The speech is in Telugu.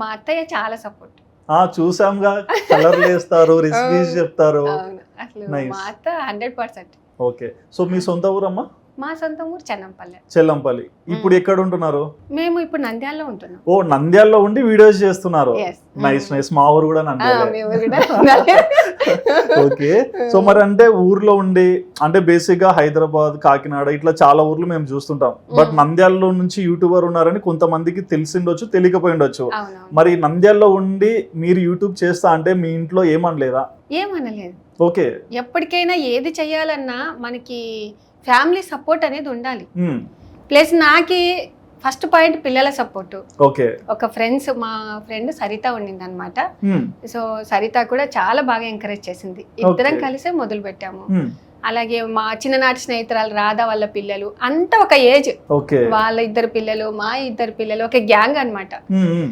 మా అత్తయ్య చాలా సపోర్ట్. చూసాంగా, కలర్లు వేస్తారు, రెసిపీస్ చెప్తారు. అవును, అసలు Nice. మా అత్త 100%. ఓకే, సో మీ సొంత ఊరమ్మా? మా సొంత ఊరు చెన్నంపల్లి. చెల్లంపల్లి. ఇప్పుడు ఎక్కడ ఉంటున్నారు? మేము ఇప్పుడు నంద్యాలలో ఉంటున్నాం. ఓ, నంద్యాలలో ఉండి వీడియోస్ చేస్తున్నారు. Yes. Nice nice. మా ఊరు కూడా నంద్యాలే. మేము కూడా నంద్యాలే. ఓకే, సో మరి అంటే ఊర్లో ఉండి, అంటే బేసిక్ గా హైదరాబాద్, కాకినాడ ఇట్లా చాలా ఊర్లు మేము చూస్తుంటాం. బట్ నంద్యాలలో నుంచి యూట్యూబర్ ఉన్నారని కొంతమందికి తెలిసిండొచ్చు, తెలియకపోయిండొచ్చు. అవునవును. మరి నంద్యాలలో ఉండి మీరు యూట్యూబ్ చేస్తా అంటే మీ ఇంట్లో ఏమనలేదా? ఏమనలేదు. ఓకే. ఎప్పటికైనా ఏది చెయ్యాలన్నా మనకి ఫ్యామిలీ సపోర్ట్ అనేది ఉండాలి. మ్మ్. ప్లస్ నాకి ఫస్ట్ పాయింట్ పిల్లల సపోర్టు. ఓకే. ఒక మా ఫ్రెండ్ సరిత ఉండింది అనమాట. మ్మ్. సో సరిత కూడా చాలా బాగా ఎంకరేజ్ చేసింది. ఇద్దరం Okay. కలిసే మొదలు పెట్టాము. మ్మ్. అలాగే మా చిన్ననాటి స్నేహితురాలు రాధా వాళ్ళ పిల్లలు అంతా ఒక ఏజ్, ఓకే. వాళ్ళ ఇద్దరు పిల్లలు, మా ఇద్దరు పిల్లలు, ఒక గ్యాంగ్ అన్నమాట. మ్మ్. మ్మ్.